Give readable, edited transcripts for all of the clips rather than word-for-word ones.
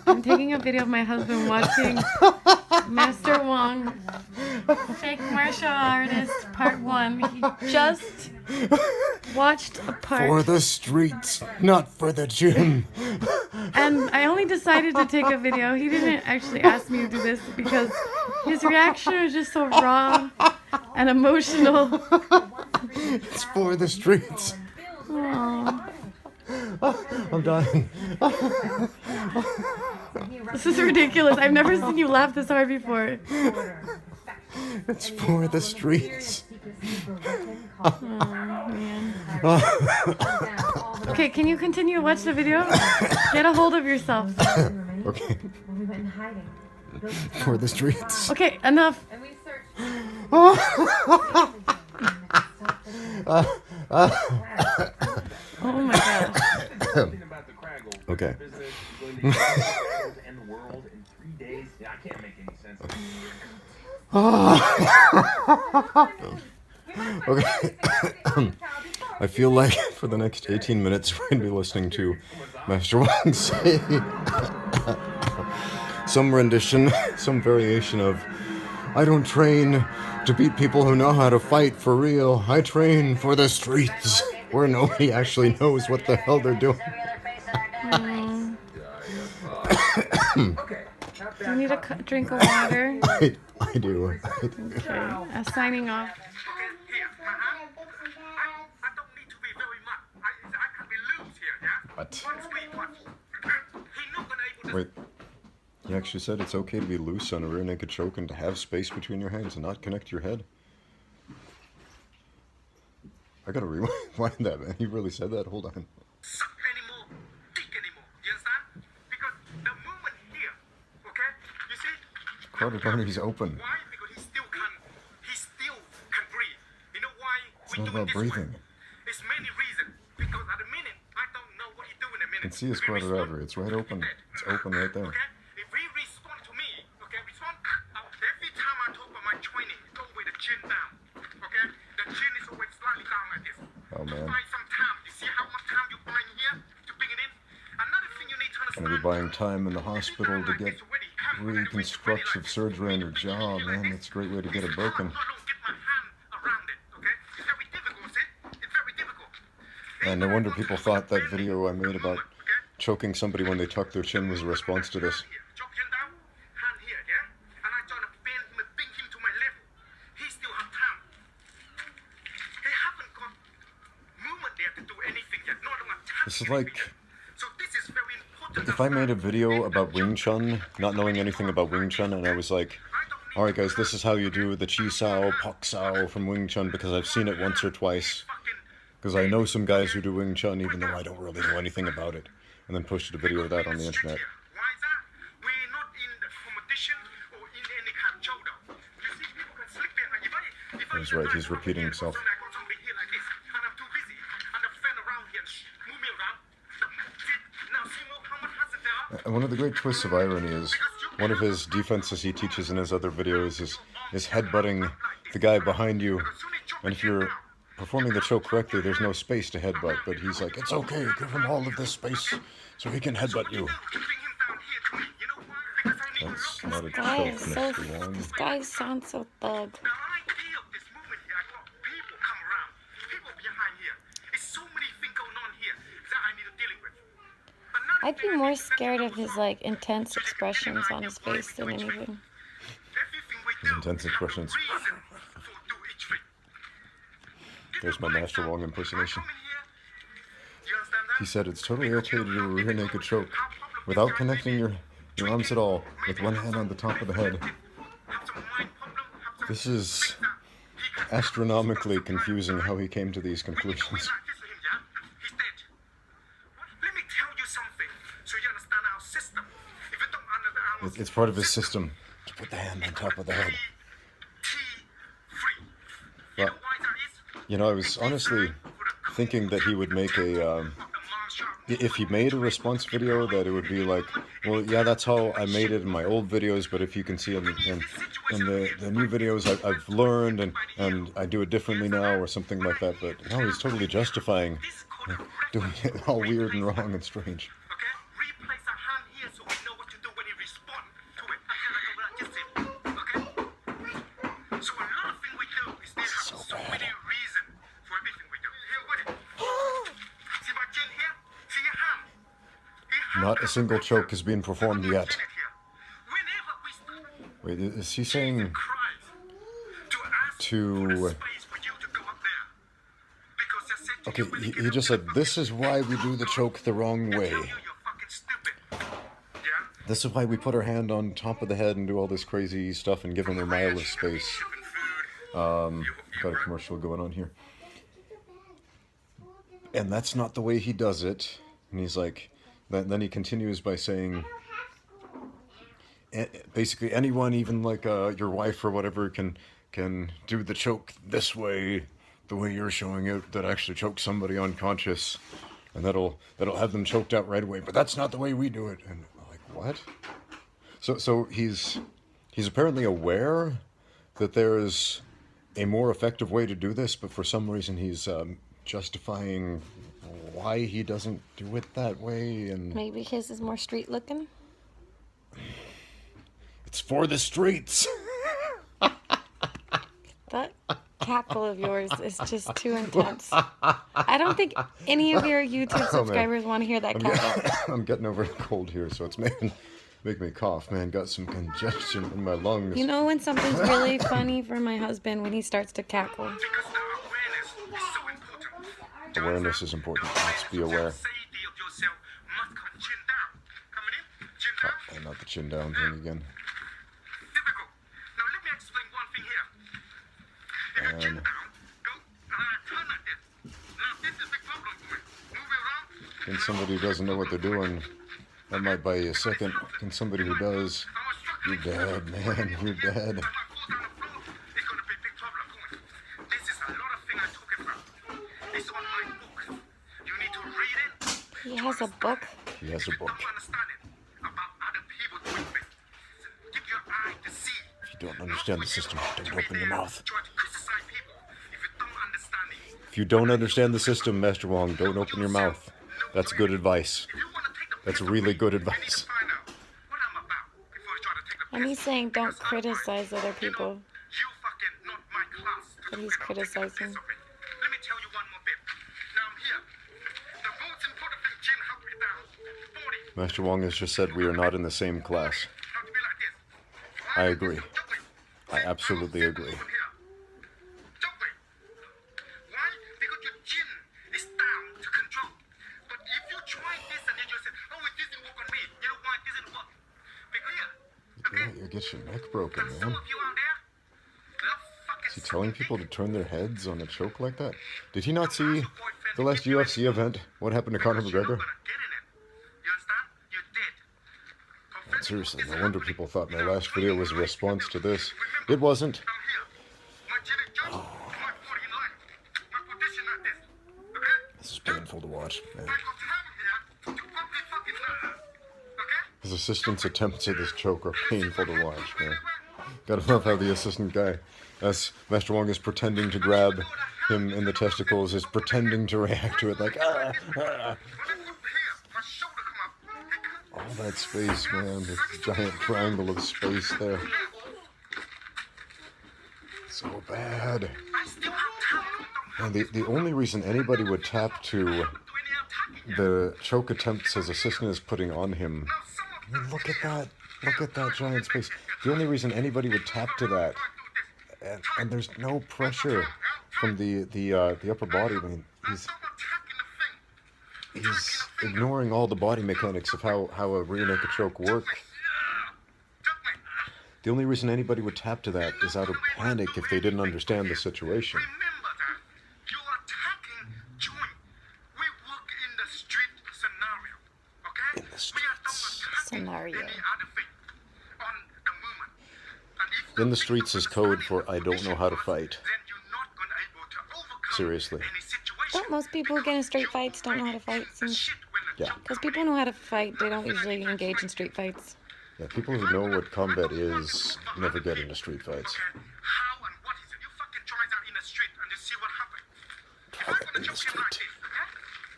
I'm taking a video of my husband watching Master Wong, fake martial artist, part 1. He just watched a part. For the streets, not for the gym. And I only decided to take a video. He didn't actually ask me to do this because his reaction was just so raw and emotional. It's for the streets. Aww. I'm dying. This is ridiculous. I've never seen you laugh this hard before. It's for the streets. Oh, man. Okay, can you continue to watch the video? Get a hold of yourself. Okay. For the streets. Okay, enough. Oh my gosh. Okay. Okay. I feel like for the next 18 minutes we're going to be listening to Master Wong say some rendition, some variation of, I don't train to beat people who know how to fight for real. I train for the streets where nobody actually knows what the hell they're doing. You need a drink of water. I do. Okay, signing off. What? Wait. You actually said it's okay to be loose on a rear naked choke and to have space between your hands and not connect your head? I gotta rewind that, man. You really said that? Hold on. Carter Barney's open. Why? Because he still can breathe. You know why? It's not about breathing. It's many reasons. Because at the minute, I don't know what he's doing a minute. You can see his carotid artery. It's right open. It's open right there. Okay? If he respond to me, okay, respond. Every time I talk about my training, go with the chin down. Okay? The chin is always slightly down like this. Oh, man. Buy some time. You see how much time you're buying here to bring it in? Another thing you need to understand. Gonna be buying time in the hospital to get reconstructive surgery on your jaw, man. That's a great way to get it broken. And no wonder people thought that video I made about choking somebody when they tuck their chin was a response to this. This is like if I made a video about Wing Chun, not knowing anything about Wing Chun, and I was like, alright guys, this is how you do the Chi Sao, Pak Sao from Wing Chun because I've seen it once or twice. Because I know some guys who do Wing Chun even though I don't really know anything about it. And then posted a video of that on the internet. He's right, he's repeating himself. And one of the great twists of irony is one of his defenses he teaches in his other videos is headbutting the guy behind you. And if you're performing the choke correctly, there's no space to headbutt. But he's like, it's okay, give him all of this space so he can headbutt you. That's not a choke, Mr. Wong. This guy sounds so thug. I'd be more scared of his like intense expressions on his face than anything. His intense expressions. There's my Master Wong impersonation. He said it's totally okay to do a rear naked choke without connecting your arms at all, with one hand on the top of the head. This is astronomically confusing how he came to these conclusions. It's part of his system to put the hand on top of the head. But, you know, I was honestly thinking that he would make a, if he made a response video, that it would be like, well, yeah, that's how I made it in my old videos, but if you can see in the new videos, I've learned and I do it differently now, or something like that. But no, he's totally justifying doing it all weird and wrong and strange. Not a single choke has been performed yet. Whenever we start Wait, is he saying Christ to ask for to... the space for you to go up there. Because they said to Okay, you when you he get just up said, there, this is why we do the choke the wrong way. you're fucking stupid. Yeah? This is why we put our hand on top of the head and do all this crazy stuff and give him a mile of space. Shipping food. Got a commercial going on here. And that's not the way he does it. And he's like, then he continues by saying, basically anyone, even like your wife or whatever, can do the choke this way, the way you're showing it, that actually chokes somebody unconscious, and that'll have them choked out right away. But that's not the way we do it. And I'm like, what? So he's apparently aware that there is a more effective way to do this, but for some reason he's justifying why he doesn't do it that way. And Maybe his is more street looking. it's for the streets. That cackle of yours is just too intense. I don't think any of your YouTube subscribers want to hear that cackle. I'm getting over a cold here, so it's making me cough, man. Got some congestion in my lungs. You know when something's really funny for my husband? When he starts to cackle. Because the awareness is so important. Awareness is important. Let's be aware. Safety of yourself must come chin down. Coming in, chin down. And not the chin down thing again. Difficult. Now let me explain one thing here. If you chin And down, go turn like this. Now this is a big problem for me. Move it around. can somebody who doesn't know what they're doing, that might buy you a second. Can somebody who does, you're dead, man. You're dead. If I fall down the floor, it's gonna be a big problem for me. This is a lot of things I'm talking about. It's on my book. You need to read it. He has a book. He has a book. Don't understand it about other people doing things. Give your eye to see. If you don't understand the system, don't open your mouth. Try to criticize people if you don't understand it. If you don't understand the system, Master Wong, don't open your mouth. That's good advice. If you want to take the That's really good you need to advice. find out what I'm about before you try to take the And he's saying don't criticize other people. You fucking not my class. But he's criticizing. Let me tell you one more bit. Now I'm here. The most important thing Jin helped me down. 40. Master Wong has just said we are not in the same class. Have to be like this. I agree. I absolutely agree. Why? Because your Jin is down to control. But if you try this and then you say, oh, it doesn't work on me. You know why it doesn't work? Be clear. Yeah, you get your neck broken, And some man. of you out there, love fucking Is he telling people to turn their heads on a choke like that? Did he not see the last UFC event? What happened to Conor McGregor? gonna get in it. You understand? You're dead. Seriously, no wonder people thought my last video was a response to this. It wasn't. I'm here. My Jin is judged. My 40 in line. My position like this. Okay? This is painful to watch, man. I got time here to probably fucking learn. Okay? His assistant's attempts at this choke are painful to watch, man. Gotta love how the assistant guy, as Master Wong is pretending to grab him in the testicles, is pretending to react to it like, ah, ah. All that space, man. This giant triangle of space there. So bad. And the only reason anybody would tap to the choke attempts his assistant is putting on him. I mean, look at that. Look at that giant space. The only reason anybody would tap to that, and there's no pressure from the upper body. I mean, he's ignoring all the body mechanics of how a rear naked choke work. The only reason anybody would tap to that is out of panic if they didn't understand the situation. Remember that you're attacking joint. We work in the street scenario, okay? In the We are streets. not attacking Scenario. any other thing on the movement. And if In the streets is code for I don't know how to fight. then you're not gonna able to overcome Seriously. any situation. Don't most people who get in street fights don't know how to fight? Shit when the Yeah. Because people know how to fight, they don't usually engage in street fights. Yeah, people who know what combat is never get into street fights. Okay, how and what is it? You fucking try that in the street and you see what happens. Try that in the Joke like street. this, okay?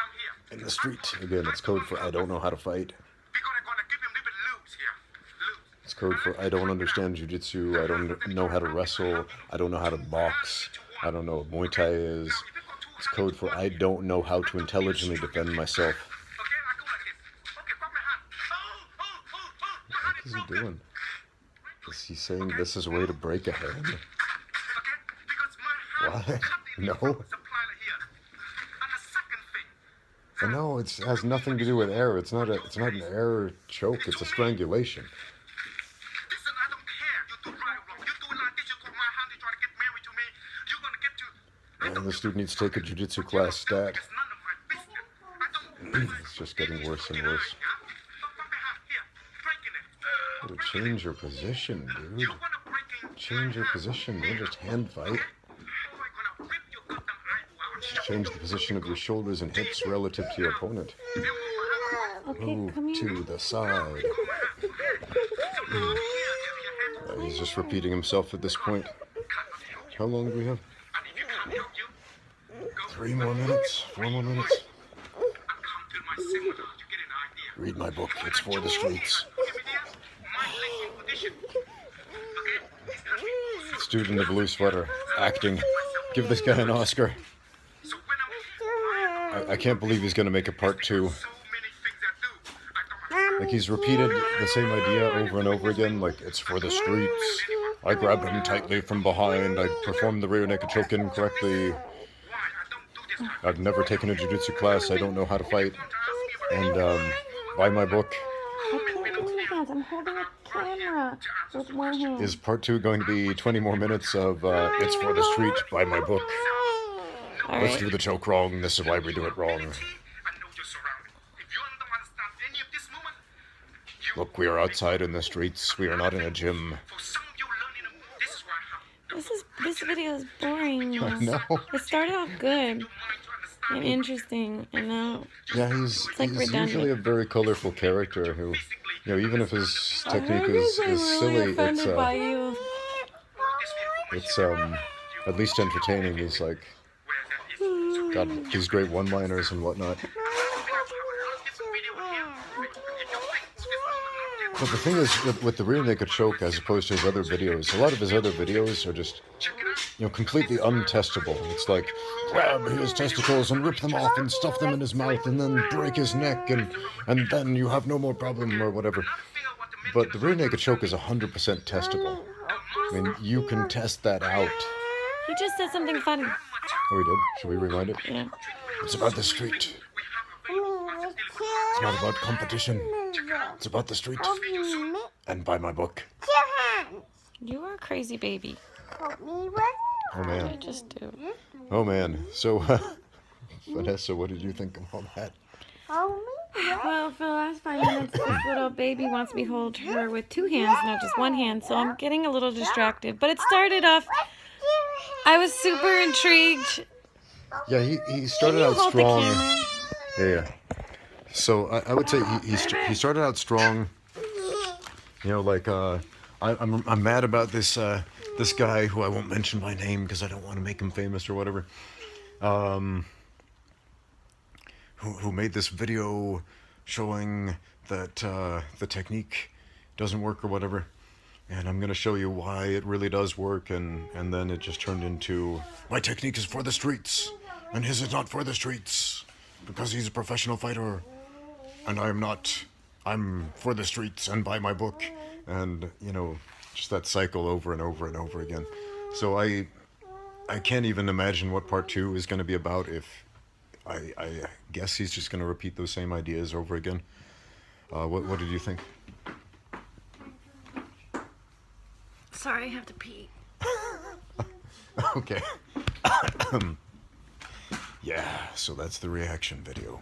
I'm here. In the street. Again, it's code for I don't know how to fight. We're gonna give him a little bit loose here. Loose. It's code for I don't understand jiu-jitsu, I don't know how to wrestle, I don't know how to box, I don't know what Muay Thai is. It's code for I don't know how to intelligently defend myself. Okay, I go like this. Okay, grab my hand. is he doing? Is he saying this is a way to break a hand? Okay? Because my hand What? cut in No. from the supplier here. And the second thing, I know it has nothing to do with air. It's not an air choke. It's a strangulation. listen, I don't care. You do right or wrong. You do like this, you cut my hand, you try to get married to me. You're gonna get to. And this dude needs to take a jiu-jitsu class stat. It's none of my business. I don't. It's just getting worse and worse. Gotta change your position, dude. Change your position. Don't just hand fight. Change the position of your shoulders and hips relative to your opponent. Okay, Move come here. to the side. He's just repeating himself at this point. How long do we have? 3 more minutes? 4 more minutes? Read my book. It's for the streets. Dude in the blue sweater, acting. Give this guy an Oscar. I can't believe he's gonna make a part 2. Like, he's repeated the same idea over and over again, like, it's for the streets. I grabbed him tightly from behind. I performed the rear naked choke incorrectly. I've never taken a jiu-jitsu class. I don't know how to fight. And, buy my book. I can't do that. I'm holding a camera with one hand. Is part 2 going to be 20 more minutes of, it's for the street, buy my book. All Let's right. do the choke wrong. This is why we do it wrong. Look, we are outside in the streets. We are not in a gym. This video is boring. No. It started off good and interesting, and now Yeah, he's like he's redundant. usually a very colorful character who, you know, even if his technique I'm is really silly, offended by you. it's at least entertaining. He's like got these great one-liners and whatnot. But the thing is, with the rear naked choke, as opposed to his other videos, a lot of his other videos are just, you know, completely untestable. It's like, grab his testicles and rip them off and stuff them in his mouth and then break his neck and then you have no more problem or whatever. But the rear naked choke is 100% testable. I mean, you can test that out. He just said something funny. Oh, we did? Should we rewind it? Yeah. It's about the street. It's not about competition. It's about the street. And buy my book. You are a crazy baby. Oh, I man. just do. Oh, man. So, Vanessa, what did you think of all that? Well, for the last 5 minutes, this little baby wants me to hold her with 2 hands, not just 1 hand, so I'm getting a little distracted. But it started off, I was super intrigued. Yeah, he started Can you out hold the strong. camera? Yeah. So I would say he started out strong. You know, like I'm mad about this this guy who I won't mention by name because I don't want to make him famous or whatever. Who made this video showing that the technique doesn't work or whatever. And I'm going to show you why it really does work, and then it just turned into, my technique is for the streets, and his is not for the streets, because he's a professional fighter, and I'm not. I'm for the streets and buy my book, and, you know, just that cycle over and over and over again. So I can't even imagine what part 2 is going to be about. If I guess he's just going to repeat those same ideas over again. What did you think? Sorry, I have to pee. Okay. Yeah, so that's the reaction video.